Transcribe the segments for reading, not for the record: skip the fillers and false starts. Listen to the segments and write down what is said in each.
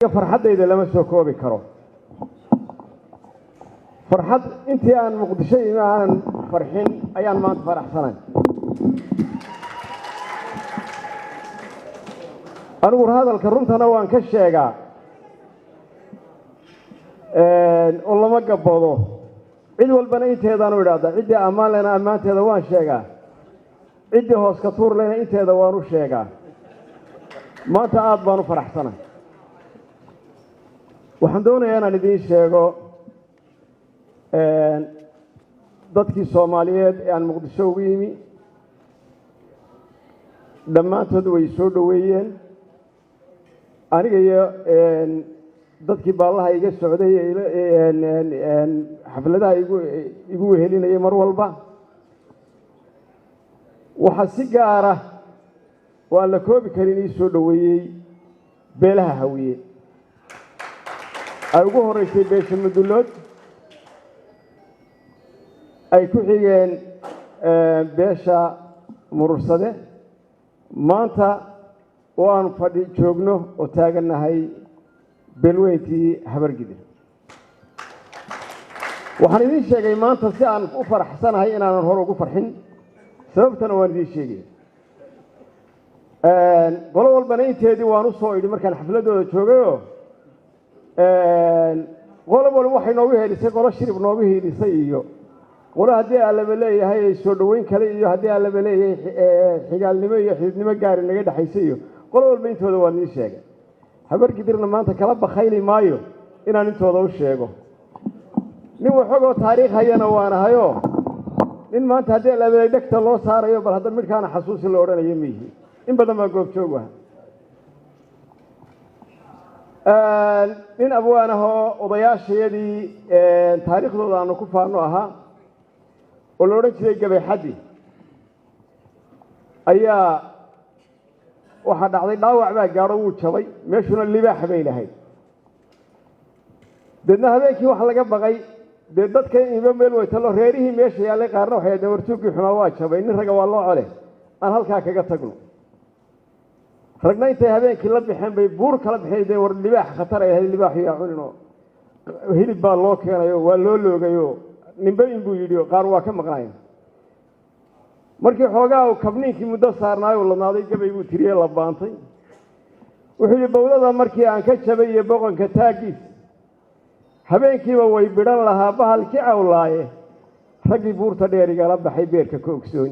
farxadayda lama soo koobi karo farxad intii aan muqdisho imaan farxin ayaan maanta faraxsanahay anigu hadalka runtana waan ka sheegaa oo lama gabado cid walbana inteedaan u idhaahdaa ciddii ammaan lena ammaanteeda waan sheegaa ciddii hoos ka tuur lena inteeda waan u sheegaa maanta aad baan u faraxsanahay waxaan doonayaa inaan idiin sheego dadkii Soomaaliyeed ee aan Muqdisho ugu yimi dhammaantood way soo dhaweeyeen aniga iyo dadkii baalaha iga socday xafladaha igu wehelinayay mar walba waxa si gaar ah waa la koobi karin ii soo dhaweeyay beelaha hawiye ay ugu horeysay beesha Mudulood ay ku xigeen beesha Murursade maanta oo aan fadhi joogno oo taaganahay beelweyntii Habargidir waxaan idin sheegay maanta si aan u faraxsanahay inaan hor ugu farxin sababtana waan idin sheegay qolo walbana inteedii waan u soo idhi markaan xafladooda joogayo qolo walba waxay noogu helisay qolo shirib noogu helisay iyo qolo haddii aan laba leeyahay soo dhaweyn kale iyo haddii aan laba leeyahay xigaalnimo iyo xididnimo gaar naga dhaxaysay iyo qolo walba intooda waan idin sheegay Habargidirna maanta kala bakhayli maayo inaan intooda u sheego nin waxoogo taariikh hayana waan ahayo nin maanta haddii laba dhagta loo saarayo bal hadda midkaana xasuusi la oranayo mihi in badan baa goob joog ah nin abwaanaho odayaashayadii taariikhdooda aanu ku faano ahaa oo la odhan jiray Gabay Xaddi ayaa waxa dhacday dhaawac baa gaaro uu jabay meeshuna libaax bay lahayd dadna habeenkii wax laga baqay dadka inba meel way talo reerihii meesha yaalay qaarna waxay dawartuuqi xumaa waa jabay nin raga waa loo cole aan halkaa kaga tagno ragna intay habeenkii la bixeen bay buur kala bixeen war libaax khatar ay ahayd libaax yaa cunino hilib baa loo keenayo waa loo loogayo ninba inbuu yidhi qaar waa ka maqnaayeen markii xoogaa uu kabniinkii muddo saarnaayo ladnaaday gabay buu tiriyay la baantay wuxuu yidhi bawdada markii aan ka jabay iyo boqonka taagiis habeenkiiba way bidhan lahaa bahalkii cawlaaye raggii buurta dheer igala baxay beerka ka ogsoon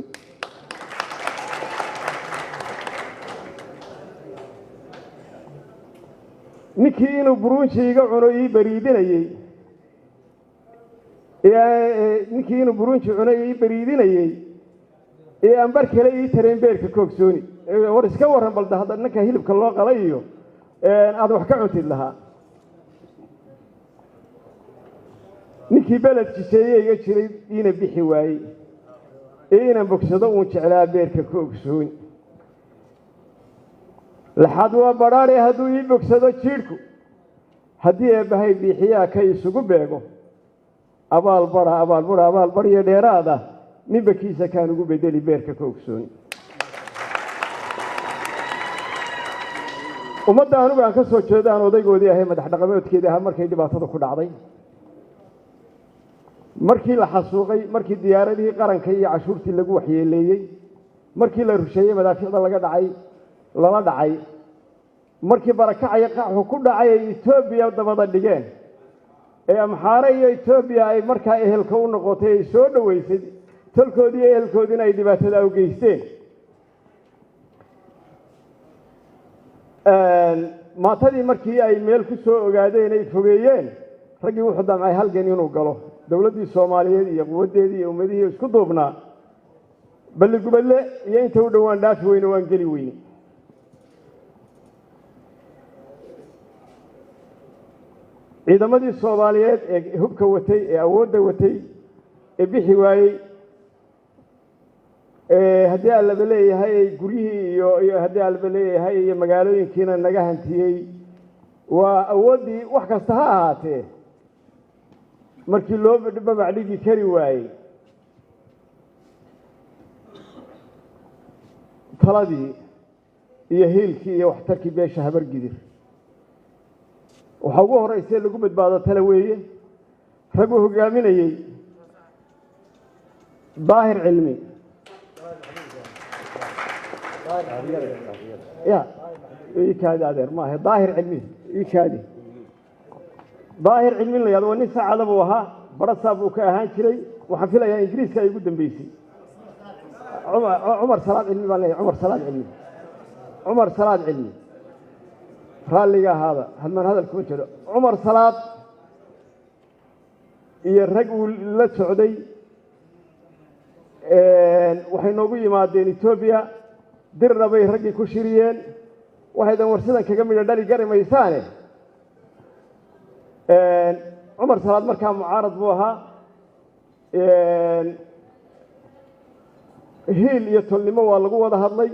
ninkii inuu buruunji iga cuno ii bariidinayay ninkii inuu buruunji cuno ii bariidinayay ee aan bar kale ii tareen beerka ka ogsooni war iska waran bal hadda ninka hilibka loo qalay iyo aad wax ka cuntid lahaa ninkii beled jiseeyay iga jiray ina bixi waayay ina bogsado uu jeclaa beerka ka ogsooni laxad waa baraare hadduu ii bogsado jiirku haddii eebbahay biixiyaa ka isugu beego abaal bara iyo dheeraada ninba kiisa kaan ugu bedeli beerka ka ogsooni ummadda anugu aan ka soo jeedaan odaygoodii ahay madax dhaqameedkeedii ahaa markay dhibaatada ku dhacday markii la xasuuqay markii diyaaradihii qaranka iyo cashuurtii lagu waxyeeleeyey markii la rusheeyey madaaficda lala dhacay markii barakacaya qaxu ku dhacay ay Itoobiya dabada dhigeen ee Amxaare iyo Itoobiya ay markaa ehelka u noqotay ay soo dhaweysay talkoodii ehelkoodina ay dhibaatada u geysteen maatadii markii ay meel ku soo ogaadeen ay fogeeyeen raggii wuxuu damcay halgan inuu galo dawladdii Soomaaliyeed iyo quwadeedii iyo ummadihii isku duubnaa balli gubadle iyo inta u dhawaan dhaafi weyne waan geli weyne ciidamadii Soomaaliyeed ee hubka watay ee awoodda watay ee bixi waayay haddii aan laba leeyahay guryihii iyo haddii aan laba leeyahay iyo magaalooyinkiina naga hantiyey waa awooddii wax kasta ha ahaatee markii loo babac dhigi kari waayey taladii iyo hiilkii iyo waxtarkii beesha Habargidir waxa ugu horeysay lagu badbaado tala weeye rag uu hogaaminayay daahir cilmi يا إيكادي هذا ما هي ظاهر علمي إيكادي ظاهر علمي اللي هذا ونسى على أبوها برصاب وكأهان شري وحفلة يا إنجليز كي يقدم بيسي عمر صلاة علمي ولا عمر صلاة علمي عمر صلاة علمي رالي هذا هل من هذا الكوتشر عمر صلاة يرجع للسعودي وحنوبي ما دين إثيوبيا dirna bay raggii ku shiriyeen waxaydan warsadan kaga mid dhali garimaysaane Umar Salaad markaa mucaarad buu ahaa hiil iyo tolnimo waa lagu wada hadlay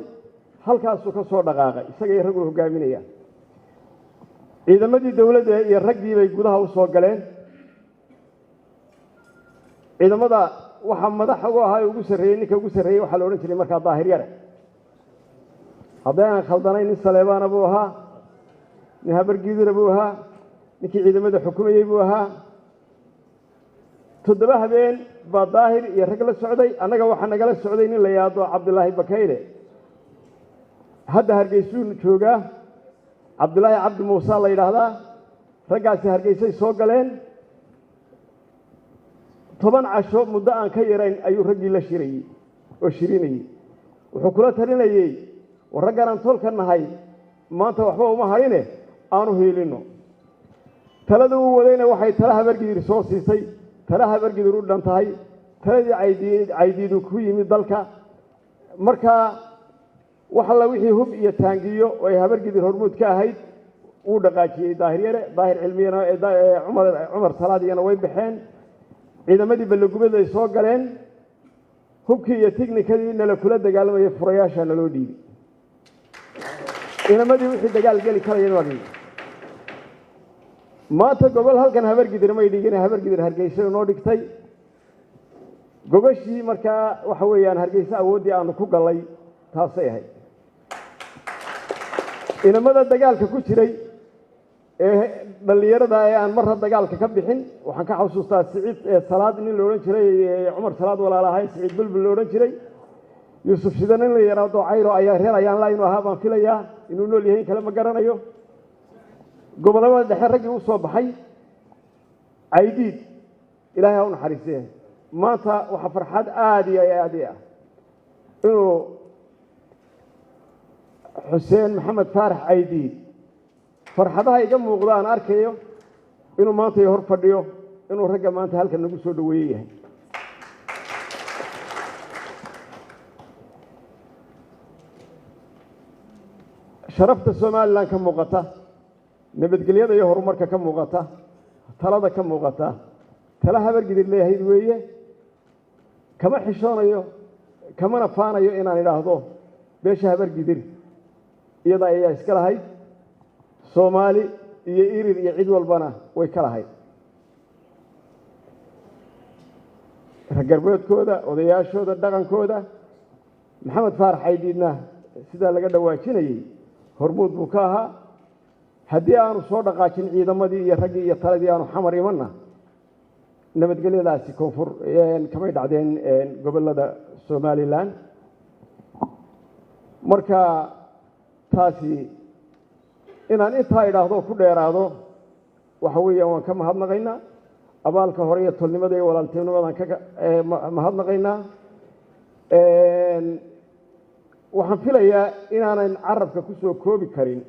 halkaas uu ka soo dhaqaaqay isaga iyo rag uu hogaaminaya ciidamadii dawladda iyo raggii bay gudaha u soo galeen ciidamada waxa madax ugu ahaa ugu sareeyay ninka ugu sareeyay waxa la oran jiray markaa daahir yare haddaan khaldanayn in Saleebaan Abu ahaa in habar gidir Abu ahaa ninkii ciidamada xukumayay buu ahaa toddoba habeen baa daahir iyo rag la socday anaga waxa nagala socday nin la yaado Cabdullaahi Bakayre hadda Hargeysuun jooga Cabdullaahi Cabdi Muusa la yiraahdaa raggaasi Hargeysay soo galeen 10 casho muddo aan ka yarayn ayuu raggii la shirayay oo shirinayay wuxuu kula talinayay ورجعنا نطول كنا هاي ما أنت وحبه وما هاينه أنا هيلينه ثلاثة ولينا واحد ثلاثة برجي ريسورس يسي ثلاثة برجي رود نتاعي ثلاثة عيدي دكوي من ذلك مركا وحلا وحي هب يتانجيو ويا برجي الهرمود كهيد ودقاقي ظاهر علمينا عمر صلادي أنا وين بحين إذا ما دي بلقوا بده يسوق قالين هب كي يتجني كذي إن لكل دجال ما يفرياش أنا لودي إنا ما دي وحي دجال قالي كلا ينوغي ما تقبل هل كان هبر قدر ما يدينا هبر قدر هرجيسة ونودك تاي قبشي مركا وحويان هرجيسة أودي أنا كوك الله تاسيه هاي إنا ما ده دجال ككوشري بالليرة ده أن مرة دجال ككبحين وحنك حوسوس سعيد صلاة إن لورن شري عمر صلاة ولا لا هاي سعيد بل لورن شري يوسف شدنا اللي يرادو عيرو أياه أيان لا إنه هذا كليا إنه نقول له كلام قرنا يو قبل ما دحرج وصوب حي عيديد إلهي هون حريسين ماتا وحفر حد آدي يا آدي إنه حسين محمد فارح عيديد فرحتها يجمع غلان أركيو إنه ماتا يهرب فديو إنه رجع ماتا هلك النبي سودويه شرفت السومال لان كم مقطع نبت قليدا يهرو مركا كم مقطع ثلاثة كم مقطع ثلاثة برجد الله هيدوية كما حشانا يو كما نفانا يو إنا نلاحظه بيشها برجدير يدا إياه إسكالا هاي سومالي يئير يعيد والبنا ويكالا هاي رقربوت كودا ودياشو دا دقان كودا محمد فارح عيديدنا سيدا لقد واجيني هرمود بكاها هدي أنا صور دقاقين عيدا مدي يرقي يطردي أنا حمر يمنا نبت قلي لاسي كونفور يعني كما يدعدين قبل لدى سومالي لان مركا تاسي إن إنتهى إلى هذا كل يرادو وحوية وكم هذا غينا أبالك هورية تلني مدي ولا التين ما هذا غينا waxaan filayaa inaanan carabka ku soo koobi karin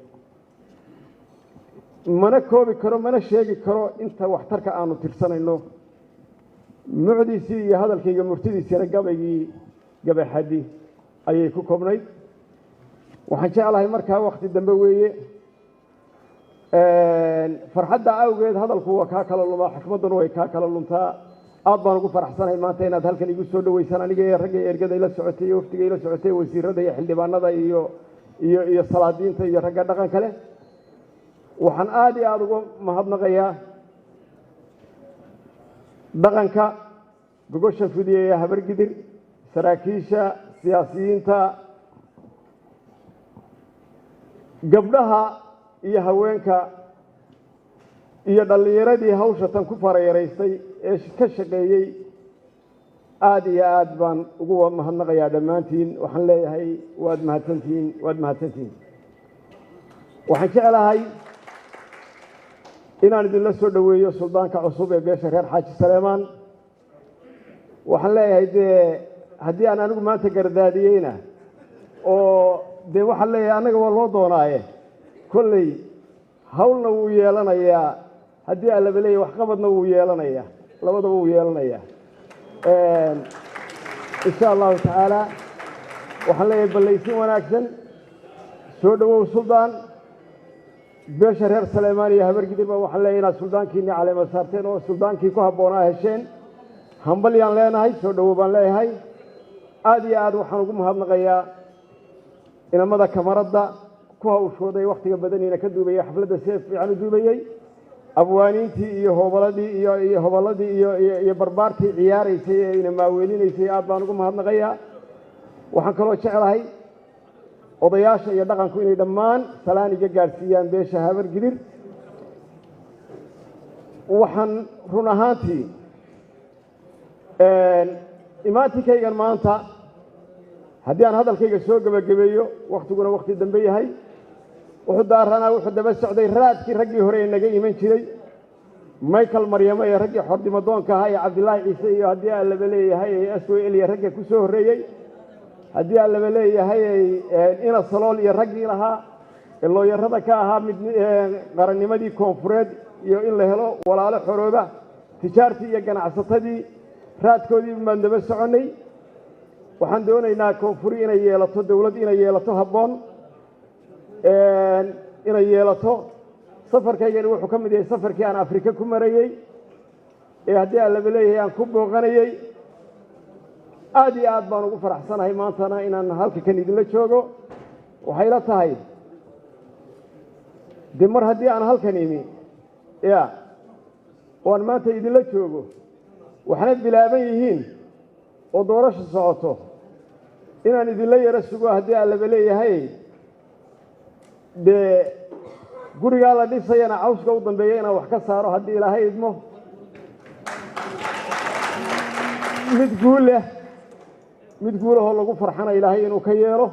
mana koobi karo mana sheegi karo inta waxtarka aanu tirsanayno mucdiisi iyo hadalkayga murtidiisana gabay xadi ayay ku koobnayd waxaan jeclahay markaa waqti dambe weeye farxadda awgeed hadalku waa kaa kala lumaa xikmaduna way kaa kala luntaa aad baan ugu faraxsanahay maanta inaad halkan igu soo dhaweysaan aniga ee ragga ergada ila socotay iyo waftiga ila socotay wasiirada iyo xildhibaanada iyo salaadiinta iyo ragga dhaqan kale waxaan aad iyo aad ugu mahadnaqayaa dhaqanka gogosha fidiyay habar gidir saraakiisha siyaasiyiinta gabdhaha iyo haweenka iyo dhallinyaradii hawsha tan ku farayareystay ee ka shaqeeyey aad iyo aad baan ugu mahadnaqayaa dhammaantiin waxaan leeyahay waad mahadsantihiin waxaan jeclahay inaan idinla soo dhoweeyo suldaanka cusub ee beesha reer xaaji saleemaan waxaan leeyahay dee haddii aan anigu maanta gardaadiyeyna oo dee waxaan leeyahay annaga waa loo doonaaye kolley hawlna wuu yeelanayaa haddii aan laba leeyahay waxqabadna wuu yeelanayaa labadaba wuu yeelanayaa insha allahu tacaala waxaan leeyahay ballaysin wanaagsan soo dhowow suldaan beesha reer saleemaan iyo habargidirba waxaan leeyahay inaad suldaankiinii caleema saarteen oo suldaankii ku habboonaa hesheen hambalyaan leenahay soo dhowow baan leeyahay aad iyo aad waxaan ugu mahadnaqayaa inamada kamaradda ku hawshooday wakhtiga badaniina ka duubayay xafladda see fiican u duubayey abwaaniintii iyo hoobaladii iyo hoballadii iyo barbaartii ciyaaraysay ee ina maaweelinaysay aad baan ugu mahadnaqayaa waxaan kaloo jeclahay odayaasha iyo dhaqanku inay dhammaan salaan iga gaadhsiiyaan beesha habargidir waxaan run ahaantii imaantinkaygan maanta haddii aan hadalkayga soo gebagabeeyo wakhtiguna wakhti dambe yahay wuxuu daaranaa wuxuu daba socday raadkii raggii hore ee naga iman jiray michael maryamo ee raggii xordimadoonka ahaa ee cabdilaahi ciise iyo haddii aan laba leeyahay ee aswel iyo ragga ku soo horreeyey haddii aan laba leeyahay ina salool iyo raggii lahaa ee looyarada ka ahaa mid qarannimadii koonfureed iyo in la helo walaalo xorooba tijaartii iyo ganacsatadii raadkoodii baan daba soconnay waxaan doonaynaa koonfuri inay yeelato dawlad inay yeelato habboon inay yeelato safarkaygani wuxuu ka mid yahay safarkii aan afrika ku marayey ee haddii aan laba leeyahay aan ku booqanayey aad iyo aad baan ugu faraxsanahay maantana inaan halka kan idinla joogo waxay la tahay dee mar haddii aan halkan imi ya oo aan maanta idinla joogo waxna bilaaban yihiin oo doorasho socoto inaan idinla yaro sugo haddii aan laba leeyahay dee gurigaa la dhisayana cawska u dambeeya inaan wax ka saaro haddii ilaahay idmo mid guulahoo lagu farxana ilaahay inuu ka yeelo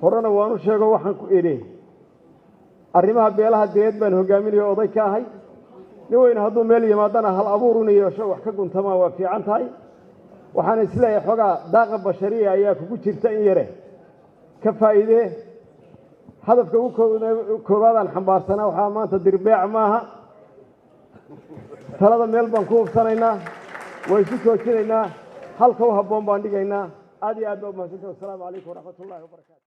horena waanu sheego waxaan ku idhi arrimaha beelaha direed baan hogaaminayo oday ka ahay nin weyne hadduu meel yimaadana hal abuuruna yeesho wax ka guntamaa waa fiican tahay waxaan isleeyahay xoogaa daaqa bashariya ayaa kugu jirta in yare ka faa'iidee hadafka ugu koowaadaan xambaarsanaa waxaa maanta dirbeec maaha talada meel baan ku hubsanaynaa waa isu joojinaynaa halka u habboon baan dhigaynaa aad iyo aad baa umahadsantahay wasalaamu calaykum waraxmat ullahi wabarakaatu